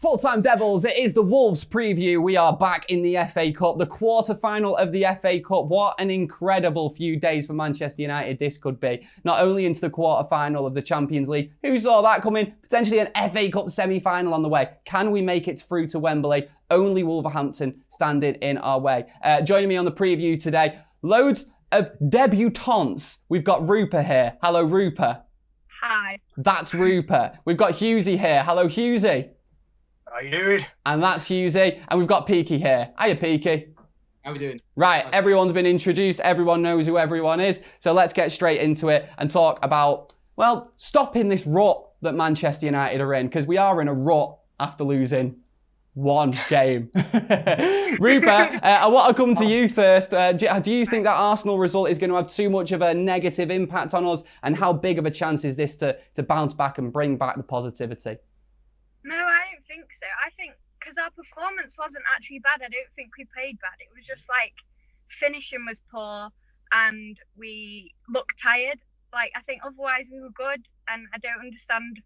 Full-time Devils, it is the Wolves preview. We are back in the FA Cup, the quarter-final of the FA Cup. What an incredible few days for Manchester United this could be. Not only into the quarter-final of the Champions League, who saw that coming? Potentially an FA Cup semi-final on the way. Can we make it through to Wembley? Only Wolverhampton standing in our way. Joining me on the preview today, loads of debutantes. We've got RUPA here. Hello, RUPA. Hi. That's RUPA. We've got Hughesy here. Hello, Hughesy. How you doing? And that's Hughesy. And we've got Peaky here. Hiya, Peaky. How we doing? Right, everyone's been introduced. Everyone knows who everyone is. So let's get straight into it and talk about, well, stopping this rut that Manchester United are in, because we are in a rut after losing one game. RUPA, I want to come to you first. Do you think that Arsenal result is going to have too much of a negative impact on us? And how big of a chance is this to bounce back and bring back the positivity? No, I don't think so. I think because our performance wasn't actually bad. I don't think we played bad. It was just like finishing was poor and we looked tired. Like I think otherwise we were good, and I don't understand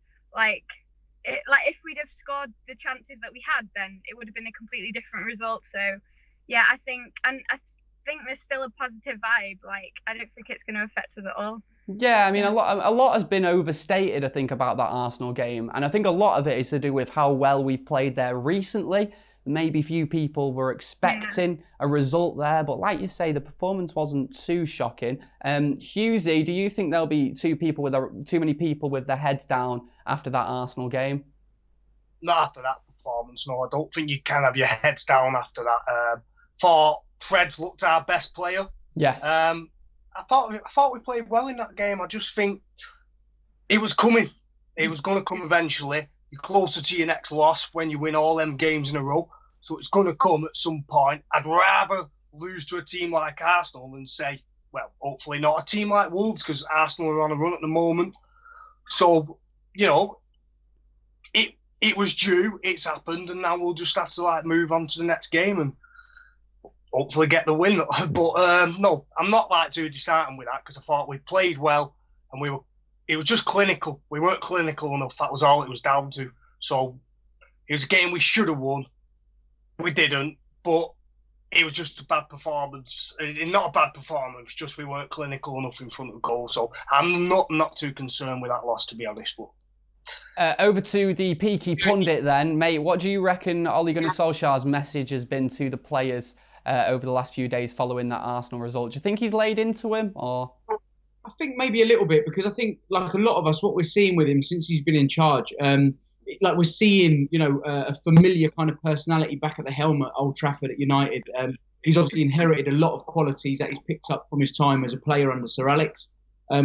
if we'd have scored the chances that we had, then it would have been a completely different result. So yeah, I think there's still a positive vibe. Like I don't think it's going to affect us at all. Yeah, I mean, a lot has been overstated, I think, about that Arsenal game. And I think a lot of it is to do with how well we've played there recently. Maybe few people were expecting a result there. But like you say, the performance wasn't too shocking. Hughesy, do you think there'll be too many people with their heads down after that Arsenal game? Not after that performance, no. I don't think you can have your heads down after that. Thought Fred looked our best player. Yes. I thought we played well in that game. I just think it was coming. It was going to come eventually. You're closer to your next loss when you win all them games in a row. So it's going to come at some point. I'd rather lose to a team like Arsenal than say, well, hopefully not a team like Wolves, because Arsenal are on a run at the moment. So, you know, it was due. It's happened. And now we'll just have to move on to the next game and hopefully get the win. But no, I'm not too disheartened with that, because I thought we played well and it was just clinical. We weren't clinical enough. That was all it was down to. So it was a game we should have won. We didn't, but it was just a bad performance. Not a bad performance, just we weren't clinical enough in front of goal. So I'm not too concerned with that loss, to be honest. But over to the Peaky pundit then. Mate, what do you reckon Ole Gunnar Solskjaer's message has been to the players over the last few days following that Arsenal result? Do you think he's laid into him, or? I think maybe a little bit, because I think, like a lot of us, what we're seeing with him since he's been in charge, we're seeing, a familiar kind of personality back at the helm at Old Trafford at United. He's obviously inherited a lot of qualities that he's picked up from his time as a player under Sir Alex.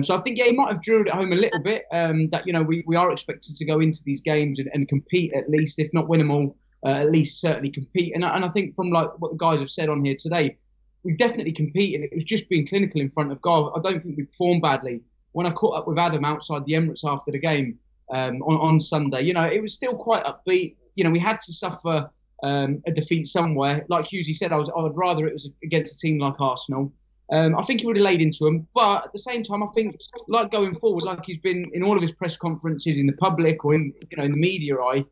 So I think, he might have drilled it home a little bit, that, we are expected to go into these games and compete at least, if not win them all. At least certainly compete. And I think from what the guys have said on here today, we've definitely competed. It was just being clinical in front of goal. I don't think we performed badly. When I caught up with Adam outside the Emirates after the game on Sunday, it was still quite upbeat. We had to suffer a defeat somewhere. Like Hughesy said, I would rather it was against a team like Arsenal. I think he would have laid into him. But at the same time, I think, like going forward, like he's been in all of his press conferences in the public or in the media eye,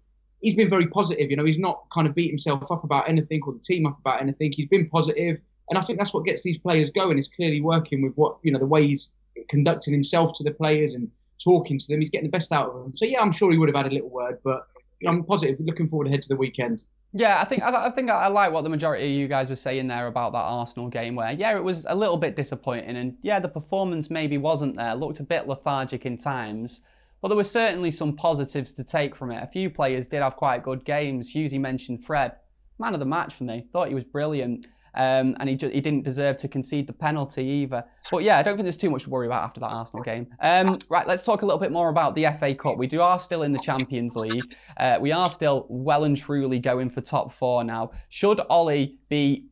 he's been very positive. He's not kind of beat himself up about anything or the team up about anything. He's been positive, and I think that's what gets these players going. Is clearly working with the way he's conducting himself to the players and talking to them. He's getting the best out of them. So yeah, I'm sure he would have had a little word, but I'm positive. Looking forward ahead to the weekend. Yeah, I think I like what the majority of you guys were saying there about that Arsenal game, where it was a little bit disappointing, and the performance maybe wasn't there. Looked a bit lethargic in times. Well, there were certainly some positives to take from it. A few players did have quite good games. Hughesy mentioned Fred, man of the match for me. Thought he was brilliant, and he didn't deserve to concede the penalty either. But yeah, I don't think there's too much to worry about after that Arsenal game. Right, let's talk a little bit more about the FA Cup. We are still in the Champions League. We are still well and truly going for top four now. Should Ole be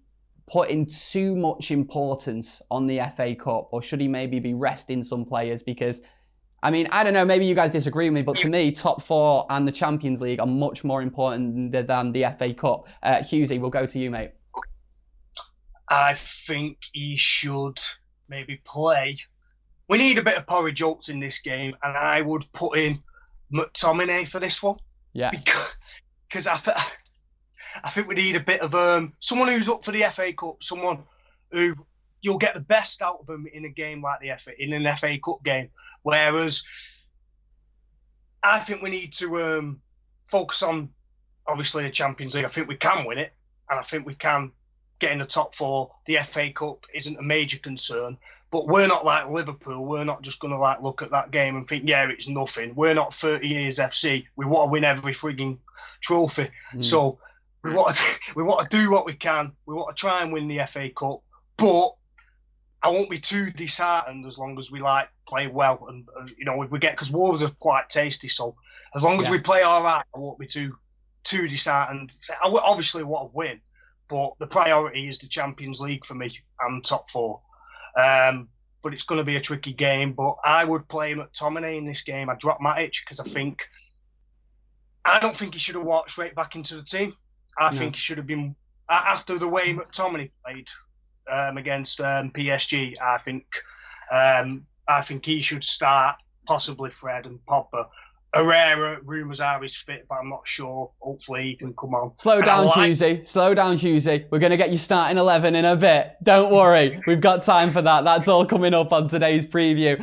putting too much importance on the FA Cup, or should he maybe be resting some players? Because I mean, I don't know, maybe you guys disagree with me, but to me, top four and the Champions League are much more important than the FA Cup. Hughesy, we'll go to you, mate. I think he should maybe play. We need a bit of porridge oats in this game, and I would put in McTominay for this one. Yeah. because I think we need a bit of someone who's up for the FA Cup, someone who you'll get the best out of them in a game like in an FA Cup game. Whereas I think we need to focus on obviously the Champions League. I think we can win it, and I think we can get in the top 4. The FA Cup isn't a major concern. But we're not like Liverpool. We're not just going to like look at that game and think, yeah, it's nothing. We're not 30 years FC. We want to win every frigging trophy. So we want to do what we can. We want to try and win the FA Cup. But I won't be too disheartened as long as we like play well and if we get, because Wolves are quite tasty. So as long as we play all right, I won't be too disheartened. I obviously want to win, but the priority is the Champions League for me and top 4. But it's going to be a tricky game. But I would play McTominay in this game. I drop Matic because I don't think he should have walked straight back into the team. I think he should have been, after the way McTominay played against PSG. I think he should start, possibly Fred and Pogba. Herrera, rumours are he's fit, but I'm not sure. Hopefully he can come on. Slow down, Hughesy. Slow down, Hughesy. We're going to get you starting 11 in a bit. Don't worry. We've got time for that. That's all coming up on today's preview.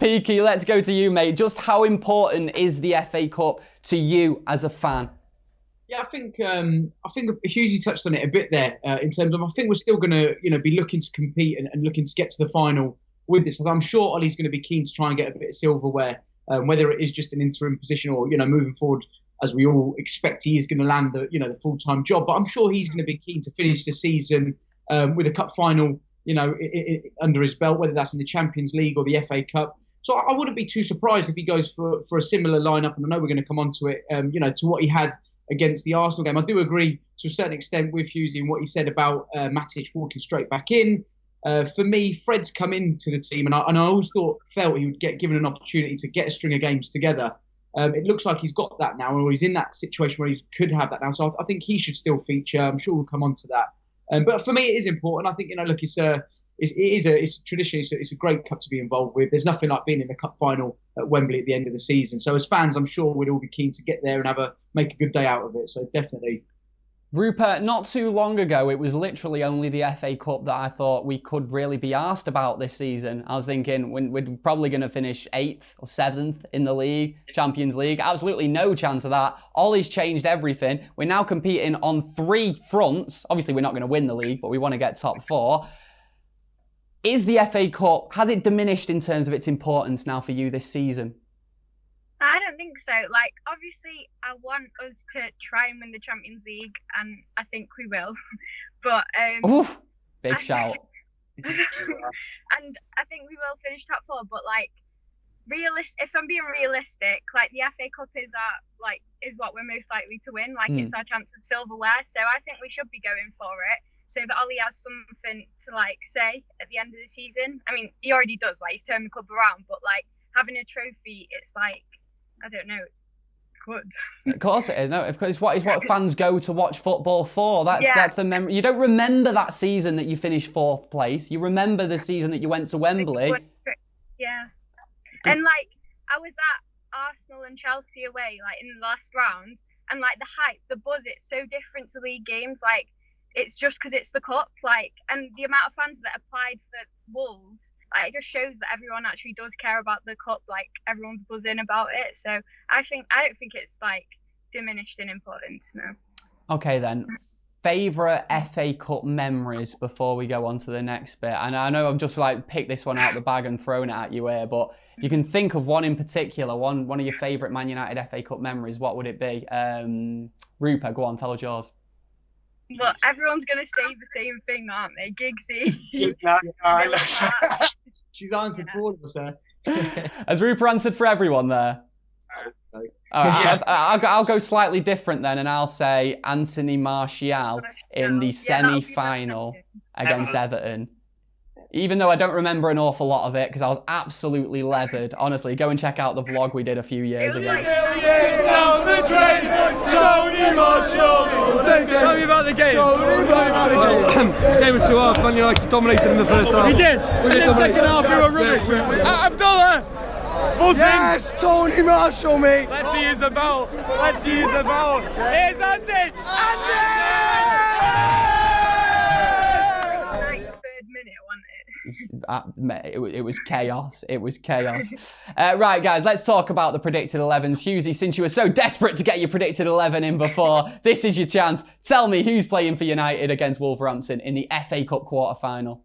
Peaky, let's go to you, mate. Just how important is the FA Cup to you as a fan? Yeah, I think Hughesy touched on it a bit there in terms of I think we're still going to be looking to compete and looking to get to the final with this. I'm sure Ollie's going to be keen to try and get a bit of silverware. Whether it is just an interim position or, moving forward, as we all expect, he is going to land the full-time job. But I'm sure he's going to be keen to finish the season with a cup final, under his belt, whether that's in the Champions League or the FA Cup. So I wouldn't be too surprised if he goes for a similar lineup. And I know we're going to come on to it, to what he had against the Arsenal game. I do agree to a certain extent with Hughesy and what he said about Matic walking straight back in. For me, Fred's come into the team, and I always felt he would get given an opportunity to get a string of games together. It looks like he's got that now, or he's in that situation where he could have that now. So I think he should still feature. I'm sure we'll come on to that. But for me, it is important. I think it's a tradition. It's a great cup to be involved with. There's nothing like being in the cup final at Wembley at the end of the season. So as fans, I'm sure we'd all be keen to get there and make a good day out of it. So definitely. Rupert, not too long ago, it was literally only the FA Cup that I thought we could really be asked about this season. I was thinking we're probably going to finish 8th or 7th in the league, Champions League. Absolutely no chance of that. Ollie's changed everything. We're now competing on 3 fronts. Obviously, we're not going to win the league, but we want to get top 4. Is the FA Cup, has it diminished in terms of its importance now for you this season? I don't think so. Like, obviously, I want us to try and win the Champions League, and I think we will. But oof, big shout. And I think we will finish top 4. But like, if I'm being realistic, like the FA Cup is what we're most likely to win. Like, it's our chance of silverware. So I think we should be going for it, so that Ollie has something to say at the end of the season. I mean, he already does. Like, he's turned the club around, but like having a trophy, it's like, I don't know, it's good. Of course it is. No, of course, it's what fans go to watch football for. That's the memory. You don't remember that season that you finished 4th place. You remember the season that you went to Wembley. Yeah. And like, I was at Arsenal and Chelsea away, like in the last round, and like the hype, the buzz, it's so different to league games. Like, it's just because it's the cup, like, and the amount of fans that applied for Wolves. It just shows that everyone actually does care about the cup. Like, everyone's buzzing about it. So I don't think it's like diminished in importance. No. Okay then. Favourite FA Cup memories before we go on to the next bit. And I know I've just picked this one out of the bag and thrown it at you here, but you can think of one in particular, one of your favourite Man United FA Cup memories. What would it be? Rupert, go on, tell us yours. But everyone's going to say the same thing, aren't they? Giggsy. She's answered for all of us, sir. Has Rupert answered for everyone there? No. All right, I'll go slightly different then, and I'll say Anthony Martial in the semi-final against Everton. Even though I don't remember an awful lot of it, because I was absolutely leathered. Honestly, go and check out the vlog we did a few years ago. Down the train, Tony Marshall. Tell me about the game. This game was too hard. Man United dominated in the first half. We did. In the second half, we were rubbish. Abdullah. Yes, Tony Marshall, mate. Let's see his about. Let's see his about. Here's Andy. Andy! 93rd minute, wasn't it? It was chaos. It was chaos. Right, guys, let's talk about the predicted 11s. Hughesy, since you were so desperate to get your predicted 11 in before, this is your chance. Tell me who's playing for United against Wolverhampton in the FA Cup quarter-final.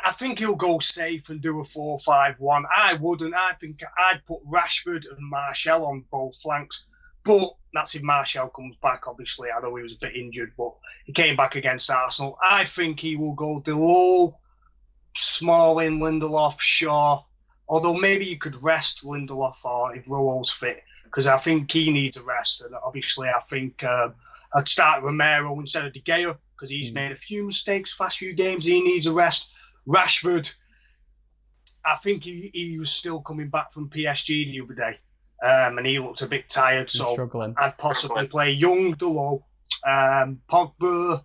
I think he'll go safe and do a 4-5-1. I wouldn't. I think I'd put Rashford and Martial on both flanks. But that's if Martial comes back, obviously. I know he was a bit injured, but he came back against Arsenal. I think he will go Delors, Smalling, Lindelof, Shaw. Although maybe you could rest Lindelof or if Rowo's fit, because I think he needs a rest. And obviously, I think I'd start Romero instead of De Gea, because he's made a few mistakes last few games. He needs a rest. Rashford, I think he was still coming back from PSG the other day, and he looked a bit tired. He's so struggling. I'd possibly play Young, Delors, Pogba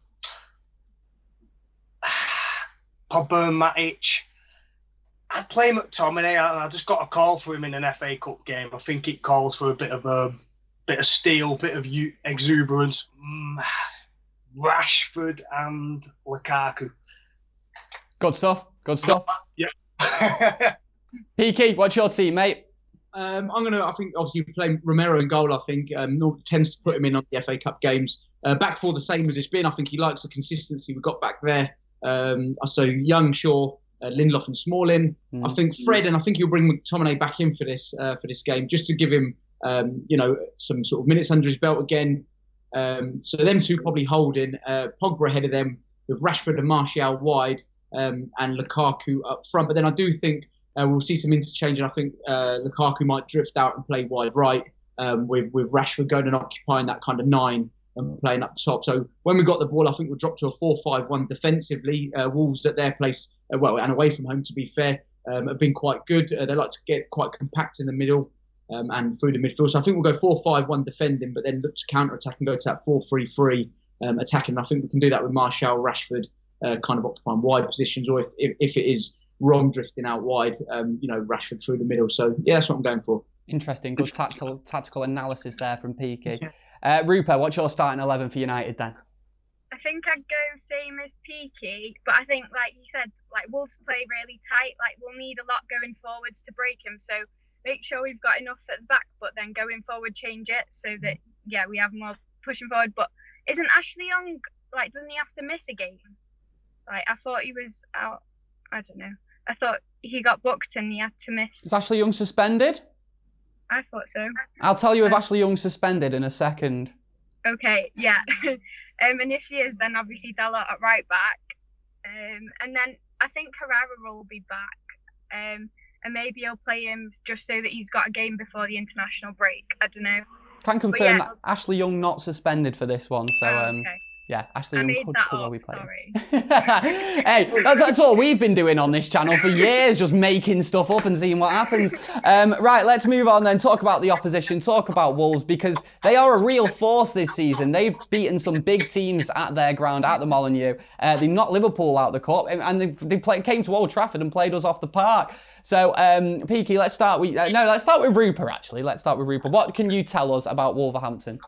and Matic. I'd play McTominay. I just got a call for him in an FA Cup game. I think it calls for a bit of steel, bit of exuberance. Rashford and Lukaku. Good stuff. Good stuff. Yeah. PK, what's your team, mate? I think, obviously, playing Romero in goal, I think, tends to put him in on the FA Cup games. Back for the same as it's been. I think he likes the consistency we got back there. So Young, Shaw, Lindelof and Smalling. I think Fred, and I think he'll bring McTominay back in for this game, just to give him, some sort of minutes under his belt again. So them two probably holding. Pogba ahead of them, with Rashford and Martial wide. And Lukaku up front. But then I do think we'll see some interchange, and I think Lukaku might drift out and play wide right, with Rashford going and occupying that kind of 9 and playing up top. So when we got the ball, I think we'll drop to a 4-5-1 defensively. Wolves at their place, and away from home, to be fair, have been quite good. They like to get quite compact in the middle and through the midfield. So I think we'll go 4-5-1 defending, but then look to counter-attack and go to that 4-3-3 attacking. And I think we can do that with Martial, Rashford, kind of occupying wide positions, or if it is wrong drifting out wide, Rashford through the middle. So yeah, that's what I'm going for. Interesting, good tactical analysis there from Peaky. RUPA, what's your starting 11 for United then? I think I'd go same as Peaky, but I think, like you said, like Wolves play really tight. Like we'll need a lot going forwards to break him. So make sure we've got enough at the back, but then going forward, change it so that we have more pushing forward. But isn't Ashley Young, like, doesn't he have to miss a game? Like, I thought he was out. I don't know. I thought he got booked and he had to miss. Is Ashley Young suspended? I thought so. I'll tell you if Ashley Young's suspended in a second. Okay, yeah. And if he is, then obviously Della at right back. And then I think Herrera will be back. And maybe he'll play him just so that he's got a game before the international break. I don't know. Can confirm that Ashley Young not suspended for this one. So okay. Yeah, Ashley Young could well be playing. Sorry. Hey, that's all we've been doing on this channel for years, just making stuff up and seeing what happens. Right, let's move on then, talk about the opposition, talk about Wolves, because they are a real force this season. They've beaten some big teams at their ground, at the Molineux. They knocked Liverpool out of the cup, and they came to Old Trafford and played us off the park. So, Peaky, let's start with RUPA, actually. Let's start with RUPA. What can you tell us about Wolverhampton?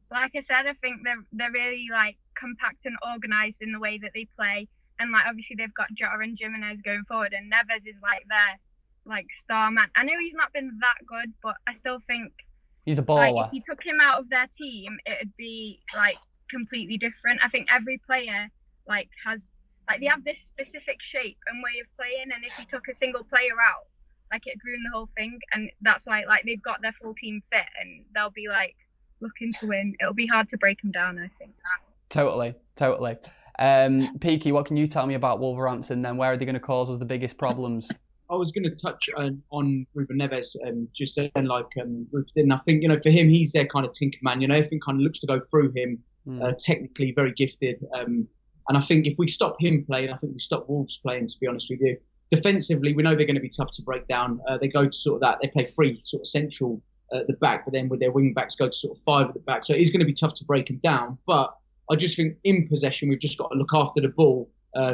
Like I said, I think they're really like compact and organised in the way that they play, and like obviously they've got Jota and Jimenez going forward, and Neves is like their like star man. I know he's not been that good, but I still think he's a baller. Like, if you took him out of their team, it'd be like completely different. I think every player like has like they have this specific shape and way of playing, and if you took a single player out, like it'd ruin the whole thing. And that's why like they've got their full team fit, and they'll be like looking to win. It'll be hard to break them down, I think. Totally. Peaky, what can you tell me about Wolverhampton then? Where are they going to cause us the biggest problems? I was going to touch on Ruben Neves, just saying like Ruth didn't. I think, for him, he's their kind of tinker man. Everything kind of looks to go through him, technically very gifted. And I think if we stop him playing, I think we stop Wolves playing, to be honest with you. Defensively, we know they're going to be tough to break down. They go to sort of that, they play three sort of central at the back, but then with their wing backs go to sort of 5 at the back. So it is going to be tough to break them down. But I just think in possession, we've just got to look after the ball.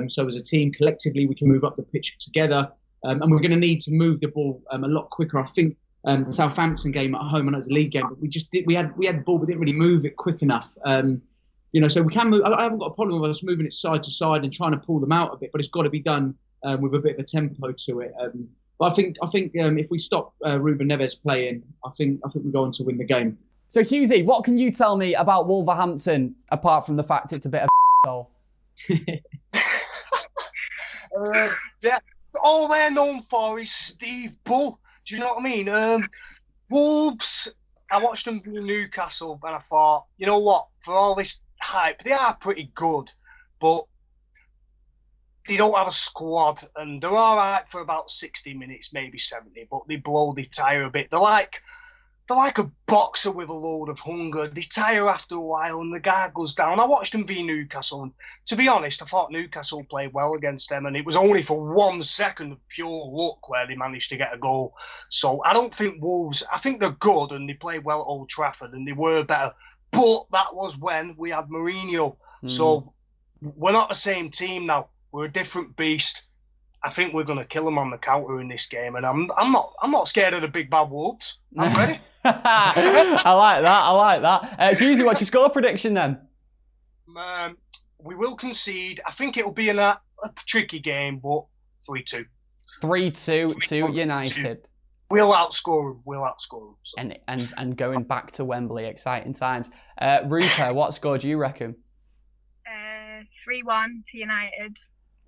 So as a team, collectively, we can move up the pitch together. and we're going to need to move the ball a lot quicker. I think the Southampton game at home, I know it's a league game, but we had the ball, but didn't really move it quick enough. So we can move. I haven't got a problem with us moving it side to side and trying to pull them out a bit, but it's got to be done with a bit of a tempo to it. But I think if we stop Ruben Neves playing, I think we go on to win the game. So Hughesy, what can you tell me about Wolverhampton apart from the fact it's a bit of a goal? Yeah, all they're known for is Steve Bull. Do you know what I mean? Wolves, I watched them beat Newcastle and I thought, you know what, for all this hype, they are pretty good, but they don't have a squad and they're all right for about 60 minutes, maybe 70, but they blow the tyre a bit. They're like a boxer with a load of hunger. They tire after a while and the guard goes down. I watched them v Newcastle and to be honest, I thought Newcastle played well against them and it was only for 1 second of pure luck where they managed to get a goal. So I don't think Wolves, I think they're good and they played well at Old Trafford and they were better. But that was when we had Mourinho. So we're not the same team now. We're a different beast. I think we're going to kill them on the counter in this game, and I'm not scared of the big bad Wolves. I'm ready. I like that. Hughesy, what's your score prediction then? We will concede. I think it'll be a tricky game, but 3-2. 3-2 to United. We'll outscore them. So. And going back to Wembley, exciting times. RUPA, what score do you reckon? 3-1 to United.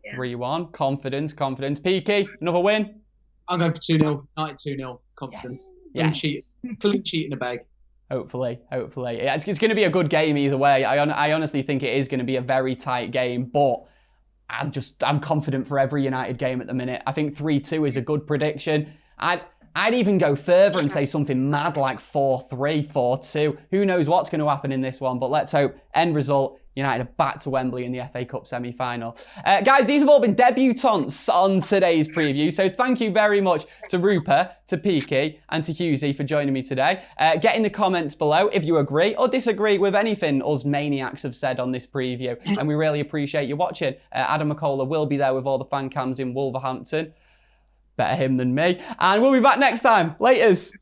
Yeah. 3-1. Confidence. PK, another win? I'm going for 2-0. United 2-0. Confidence. Yes. Clean sheet in the bag. Hopefully. Yeah, it's going to be a good game either way. I honestly think it is going to be a very tight game, but I'm confident for every United game at the minute. I think 3-2 is a good prediction. I'd even go further and say something mad like 4-3, 4-2. Who knows what's going to happen in this one, but let's hope end result, United are back to Wembley in the FA Cup semi-final. Guys, these have all been debutants on today's preview, so thank you very much to RUPA, to Peaky, and to Hughesy for joining me today. Get in the comments below if you agree or disagree with anything us maniacs have said on this preview, and we really appreciate you watching. Adam McCullough will be there with all the fan cams in Wolverhampton. Better him than me. And we'll be back next time. Laters.